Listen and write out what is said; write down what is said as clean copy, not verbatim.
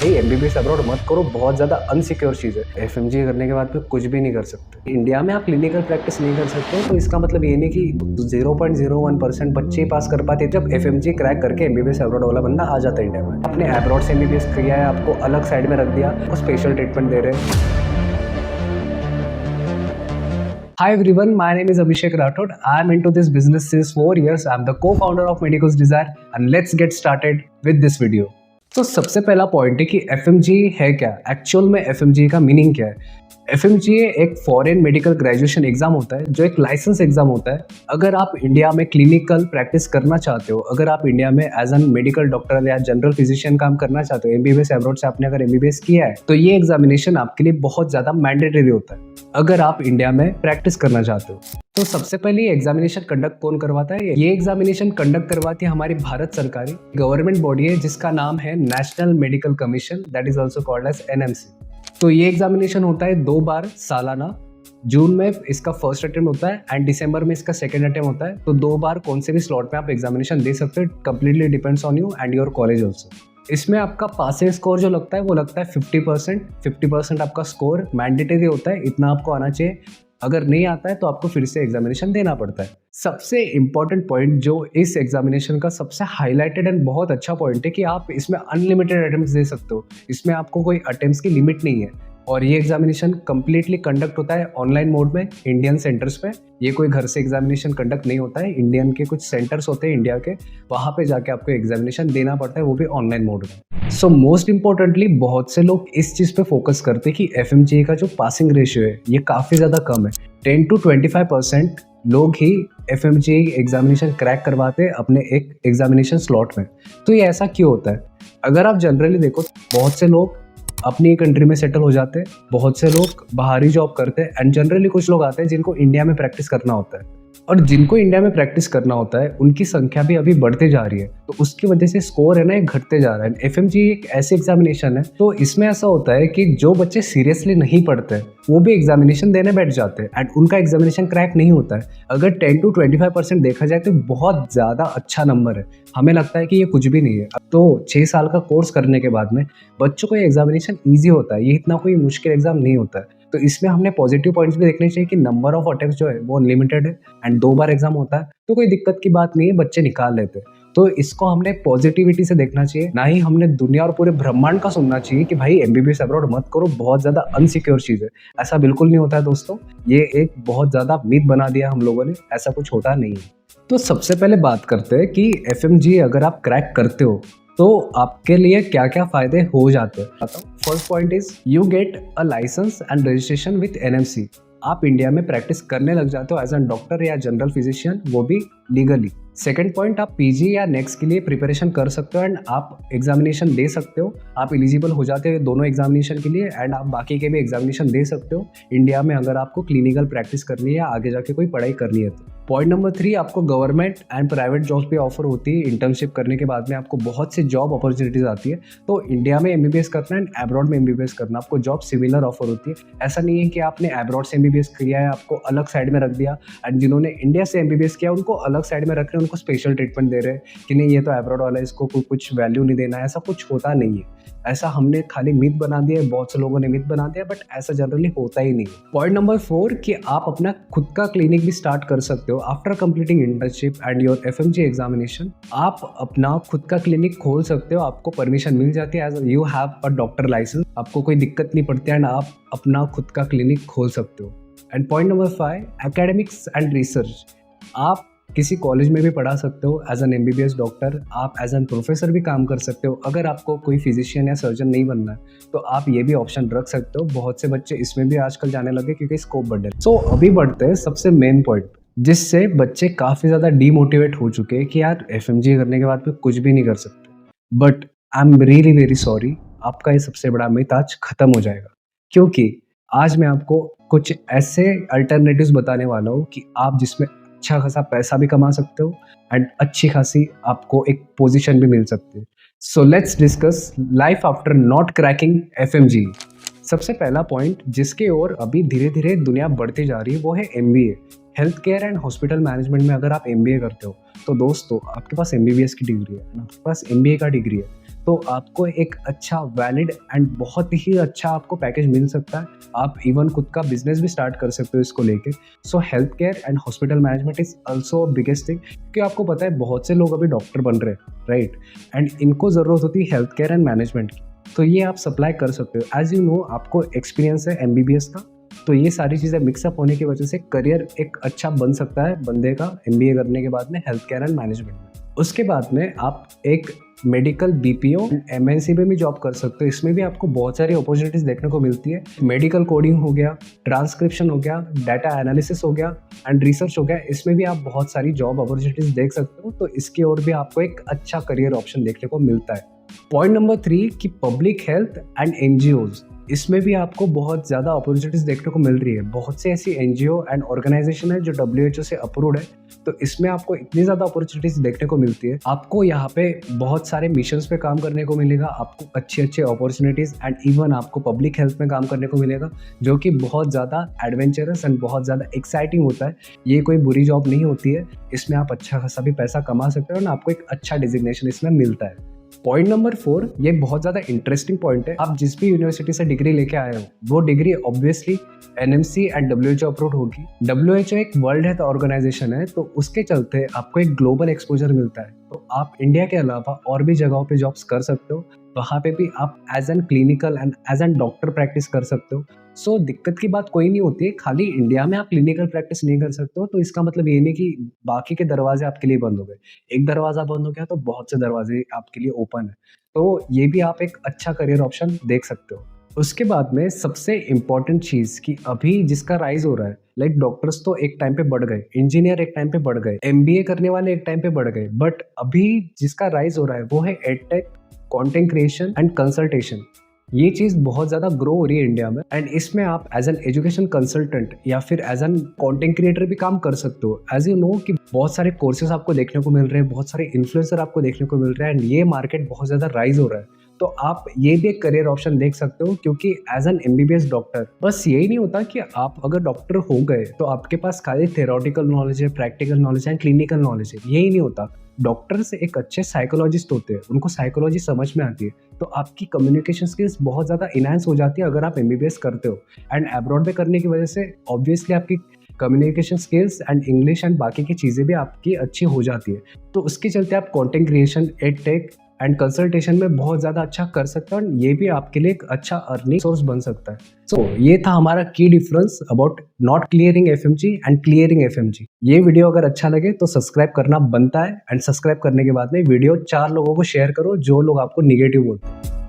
भाई MBBS abroad मत करो, बहुत ज़्यादा अनसिक्योर चीज़ है। एफएमजी करने के बाद फिर कुछ भी नहीं कर सकते। इंडिया में आप क्लिनिकल प्रैक्टिस नहीं कर सकते, तो इसका मतलब ये नहीं कि 0.01% बच्चे ही पास कर पाते। जब एफएमजी क्रैक करके एमबीबीएस अब्रॉड वाला बंदा आ जाता है इंडिया में, अपने अब्रॉड से एमबीबीएस किया है, आपको अलग साइड में रख दिया, आपको स्पेशल ट्रीटमेंट दे रहे हैं। Hi everyone, my name is Abhishek Rathod. I am into this business since 4 years. I am the co-founder of Medicos Desire and let's get started with this video. तो सबसे पहला point है कि FMG है क्या, actual में FMG का meaning क्या है। एफएमजी एक फॉरेन मेडिकल ग्रेजुएशन एग्जाम होता है, जो एक लाइसेंस एग्जाम होता है। अगर आप इंडिया में क्लिनिकल प्रैक्टिस करना चाहते हो, अगर आप इंडिया में एज एन मेडिकल डॉक्टर या जनरल फिजिशियन काम करना चाहते हो, एमबीबीएस अब्रॉड से आपने अगर एमबीबीएस किया है, तो ये एग्जामिनेशन आपके लिए बहुत ज्यादा मैंडेटरी होता है अगर आप इंडिया में प्रैक्टिस करना चाहते हो। तो सबसे पहले एग्जामिनेशन कंडक्ट कौन करवाता है? ये एग्जामिनेशन कंडक्ट करवाती है हमारी भारत सरकारी गवर्नमेंट बॉडी है, जिसका नाम है national medical commission, that is also called as NMC. तो ये एग्जामिनेशन होता है 2 बार सालाना। जून में इसका फर्स्ट अटेम्प्ट होता है एंड दिसंबर में इसका सेकंड अटेम्प्ट होता है। तो 2 बार कौन से भी स्लॉट में आप एग्जामिनेशन दे सकते हो, completely depends on you and your college also. इसमें आपका पासिंग स्कोर जो लगता है वो लगता है 50% आपका स्कोर मैंडेटरी होता है, इतना आपको आना चाहिए। अगर नहीं आता है तो आपको फिर से एग्जामिनेशन देना पड़ता है। सबसे इंपॉर्टेंट पॉइंट जो इस एग्जामिनेशन का सबसे हाईलाइटेड एंड बहुत अच्छा पॉइंट है कि आप इसमें अनलिमिटेड अटेम्प्ट्स दे सकते हो। इसमें आपको कोई अटेम्प्ट्स की लिमिट नहीं है और ये एग्जामिनेशन कम्प्लीटली कंडक्ट होता है ऑनलाइन मोड में इंडियन सेंटर्स पे। ये कोई घर से एग्जामिनेशन कंडक्ट नहीं होता है, इंडियन के कुछ सेंटर्स होते हैं इंडिया के, वहाँ पे जाके आपको एग्जामिनेशन देना पड़ता है, वो भी ऑनलाइन मोड में। सो मोस्ट इंपॉर्टेंटली बहुत से लोग इस चीज़ पे फोकस करते हैं कि एफएमजी का जो पासिंग रेशियो है ये काफ़ी ज़्यादा कम है। 10 to 25% लोग ही एफएमजी एग्जामिनेशन क्रैक करवाते हैं अपने एक एग्जामिनेशन स्लॉट में। तो ये ऐसा क्यों होता है? अगर आप जनरली देखो, बहुत से लोग अपनी कंट्री में सेटल हो जाते हैं, बहुत से लोग बाहरी जॉब करते हैं एंड जनरली कुछ लोग आते हैं जिनको इंडिया में प्रैक्टिस करना होता है। और जिनको इंडिया में प्रैक्टिस करना होता है उनकी संख्या भी अभी बढ़ते जा रही है, तो उसकी वजह से स्कोर है ना ये घटते जा रहा है। एफएमजी एक ऐसी एग्जामिनेशन है, तो इसमें ऐसा होता है कि जो बच्चे सीरियसली नहीं पढ़ते वो भी एग्जामिनेशन देने बैठ जाते हैं एंड उनका एग्जामिनेशन क्रैक नहीं होता है। अगर 10 to 25% देखा जाए तो बहुत ज़्यादा अच्छा नंबर है। हमें लगता है कि ये कुछ भी नहीं है। अब तो 6 साल का कोर्स करने के बाद में बच्चों को ये एग्जामिनेशन ईजी होता है, ये इतना कोई मुश्किल एग्जाम नहीं होता है। तो इसमें हमने पॉजिटिव पॉइंट्स भी देखने चाहिए कि नंबर ऑफ अटेम्प्ट्स जो है वो अनलिमिटेड है एंड 2 बार एग्जाम होता है, तो कोई दिक्कत की बात नहीं है, बच्चे निकाल लेते हैं। तो इसको हमने पॉजिटिविटी से देखना चाहिए, ना ही हमने दुनिया और पूरे ब्रह्मांड का सुनना चाहिए कि भाई एमबीबीएस अब्रॉड मत करो, बहुत ज़्यादा अनसिक्योर चीज़ है। ऐसा बिल्कुल नहीं होता है दोस्तों, ये एक बहुत ज़्यादा मिथ बना दिया हम लोगों ने, ऐसा कुछ होता नहीं है। तो सबसे पहले बात करते हैं कि एफएमजी अगर आप क्रैक करते हो तो आपके लिए क्या क्या फायदे हो जाते हैं। First point is you get a license and registration with NMC. आप इंडिया में प्रैक्टिस करने लग जाते हो एज एन डॉक्टर या जनरल फिजिशियन, वो भी लीगली। सेकेंड पॉइंट, आप पीजी या नेक्स्ट के लिए प्रिपरेशन कर सकते हो एंड आप एग्जामिनेशन दे सकते हो। आप एलिजिबल हो जाते हो दोनों एग्जामिनेशन के लिए एंड आप बाकी के भी एग्जामिनेशन दे सकते हो इंडिया में, अगर आपको क्लिनिकल प्रैक्टिस करनी है या आगे जाके कोई पढ़ाई करनी है तो। पॉइंट नंबर 3, आपको गवर्नमेंट एंड प्राइवेट जॉब्स भी ऑफर होती है। इंटर्नशिप करने के बाद में आपको बहुत सी जॉब अपॉर्चुनिटीज आती है। तो इंडिया में एमबीबीएस करना एंड अब्रॉड में एमबीबीएस करना, आपको जॉब सिमिलर ऑफर होती है। ऐसा नहीं है कि आपने अब्रॉड से एमबीबीएस किया है आपको अलग साइड में रख दिया एंड जिन्होंने इंडिया से एमबीबीएस किया उनको अलग साइड में रख रहे हैं, उनको स्पेशल ट्रीटमेंट दे रहे हैं कि नहीं ये तो अब्रॉड वाला है, इसको कुछ वैल्यू नहीं देना है। ऐसा कुछ होता नहीं है, ऐसा हमने खाली मिथ बना दिया है, बहुत से लोगों ने मिथ बना दिया, बट ऐसा जनरली होता ही नहीं है। पॉइंट नंबर 4 कि आप अपना खुद का क्लिनिक भी स्टार्ट कर सकते हो after completing internship and your FMG examination. आप अपना खुद का क्लिनिक खोल सकते हो, आपको परमिशन मिल जाती है, as you have a doctor license, आपको कोई दिक्कत नहीं पड़ती एंड आप अपना खुद का क्लिनिक खोल सकते हो। And point number 5, academics and research. आप किसी कॉलेज में भी पढ़ा सकते हो एज एन एमबीबीएस डॉक्टर, आप एज एन प्रोफेसर भी काम कर सकते हो। अगर आपको कोई फिजिशियन या सर्जन नहीं बनना है तो आप ये भी ऑप्शन रख सकते हो। बहुत से बच्चे इसमें भी आजकल जाने लगे क्योंकि स्कोप बढ़ रहा है। सो अभी बढ़ते हैं सबसे मेन पॉइंट, जिससे बच्चे काफ़ी ज़्यादा डीमोटिवेट हो चुके हैं कि यार एफएमजी करने के बाद भी कुछ भी नहीं कर सकते। But I am really very sorry, आपका ये सबसे बड़ा मिथ आज खत्म हो जाएगा, क्योंकि आज मैं आपको कुछ ऐसे अल्टरनेटिव्स बताने वाला हूँ कि आप जिसमें अच्छा खासा पैसा भी कमा सकते हो एंड अच्छी खासी आपको एक पोजीशन भी मिल सकती है। So let's discuss life after not cracking FMG. सबसे पहला पॉइंट जिसके ओर अभी धीरे धीरे दुनिया बढ़ती जा रही है वो है MBA. Health care and hospital management में अगर आप एमबीए करते हो तो दोस्तों आपके पास एमबीबीएस की डिग्री है ना, आपके पास एमबीए का डिग्री है, तो आपको एक अच्छा वैलिड एंड बहुत ही अच्छा आपको पैकेज मिल सकता है। आप इवन खुद का बिजनेस भी स्टार्ट कर सकते हो इसको लेके। सो health care and hospital management is also biggest thing, क्योंकि आपको पता है बहुत से लोग अभी डॉक्टर बन रहे हैं, राइट, एंड इनको ज़रूरत होती है हेल्थ केयर एंड मैनेजमेंट की। तो ये आप सप्लाई कर सकते हो। एज यू नो, आपको एक्सपीरियंस है MBBS का, तो ये सारी चीज़ें मिक्सअप होने की वजह से करियर एक अच्छा बन सकता है बंदे का MBA करने के बाद में हेल्थ केयर एंड मैनेजमेंट में। उसके बाद में आप एक मेडिकल BPO MNC में भी जॉब कर सकते हो। इसमें भी आपको बहुत सारी अपॉर्चुनिटीज़ देखने को मिलती है। मेडिकल कोडिंग हो गया, ट्रांसक्रिप्शन हो गया, डाटा एनालिसिस हो गया एंड रिसर्च हो गया, इसमें भी आप बहुत सारी जॉब अपॉर्चुनिटीज़ देख सकते हो। तो इसकी ओर भी आपको एक अच्छा करियर ऑप्शन देखने को मिलता है। पॉइंट नंबर 3 कि पब्लिक हेल्थ एंड NGOs, इसमें भी आपको बहुत ज़्यादा अपॉर्चुनिटीज़ देखने को मिल रही है। बहुत से ऐसी NGO एंड ऑर्गेनाइजेशन है जो WHO से अप्रूव्ड है, तो इसमें आपको इतनी ज़्यादा अपॉर्चुनिटीज़ देखने को मिलती है। आपको यहाँ पे बहुत सारे मिशंस पे काम करने को मिलेगा, आपको अच्छी अच्छी अपॉर्चुनिटीज़ एंड इवन आपको पब्लिक हेल्थ में काम करने को मिलेगा, जो कि बहुत ज़्यादा एडवेंचरस एंड बहुत ज़्यादा एक्साइटिंग होता है। ये कोई बुरी जॉब नहीं होती है, इसमें आप अच्छा खासा भी पैसा कमा सकते हो और आपको एक अच्छा डिजिग्नेशन इसमें मिलता है। पॉइंट नंबर 4, ये बहुत ज़्यादा इंटरेस्टिंग पॉइंट है। आप जिस भी यूनिवर्सिटी से डिग्री लेके आए हो, वो degree obviously NMC and WHO approved होगी। WHO एक वर्ल्ड हेल्थ ऑर्गेनाइजेशन है, तो उसके चलते आपको एक ग्लोबल एक्सपोजर मिलता है। तो आप इंडिया के अलावा और भी जगहों पे जॉब्स कर सकते हो, वहाँ पे भी आप as an clinical and as an doctor practice कर सकते हो। सो दिक्कत की बात कोई नहीं होती है, खाली इंडिया में आप क्लिनिकल प्रैक्टिस नहीं कर सकते हो तो इसका मतलब ये नहीं कि बाकी के दरवाजे आपके लिए बंद हो गए। एक दरवाज़ा बंद हो गया तो बहुत से दरवाजे आपके लिए ओपन है। तो ये भी आप एक अच्छा करियर ऑप्शन देख सकते हो। उसके बाद में सबसे इम्पोर्टेंट चीज़ कि अभी जिसका राइज़ हो रहा है, लाइक डॉक्टर्स तो एक टाइम पे बढ़ गए, इंजीनियर एक टाइम पे बढ़ गए, MBA करने वाले एक टाइम पे बढ़ गए, बट अभी जिसका राइज़ हो रहा है वो है edtech, content creation and consultation. ये चीज़ बहुत ज़्यादा ग्रो हो रही है इंडिया में एंड इसमें आप एज एन एजुकेशन कंसल्टेंट या फिर एज एन कंटेंट क्रिएटर भी काम कर सकते हो। एज यू नो कि बहुत सारे कोर्सेज आपको देखने को मिल रहे हैं, बहुत सारे इन्फ्लुएंसर आपको देखने को मिल रहे हैं एंड ये मार्केट बहुत ज़्यादा राइज हो रहा है। तो आप ये भी एक करियर ऑप्शन देख सकते हो, क्योंकि एज एन MBBS डॉक्टर बस यही नहीं होता कि आप अगर डॉक्टर हो गए तो आपके पास खाली थेरोटिकल नॉलेज है, प्रैक्टिकल नॉलेज है, क्लिनिकल नॉलेज है, यही नहीं होता। डॉक्टर्स एक अच्छे साइकोलॉजिस्ट होते हैं, उनको साइकोलॉजी समझ में आती है, तो आपकी कम्युनिकेशन स्किल्स बहुत ज़्यादा इनहांस हो जाती है अगर आप MBBS करते हो। एंड अब्रॉड में करने की वजह से ऑब्वियसली आपकी communication skills and English and बाकी की चीज़ें भी आपकी अच्छी हो जाती है। तो उसके चलते आप content creation, edtech and consultation में बहुत ज़्यादा अच्छा कर सकते हो और ये भी आपके लिए एक अच्छा अर्निंग सोर्स बन सकता है। सो ये था हमारा की difference about not clearing FMG and clearing FMG। ये वीडियो अगर अच्छा लगे तो सब्सक्राइब करना बनता है एंड सब्सक्राइब करने के बाद में वीडियो 4 लोगों को शेयर करो जो लोग आपको निगेटिव बोलते हैं।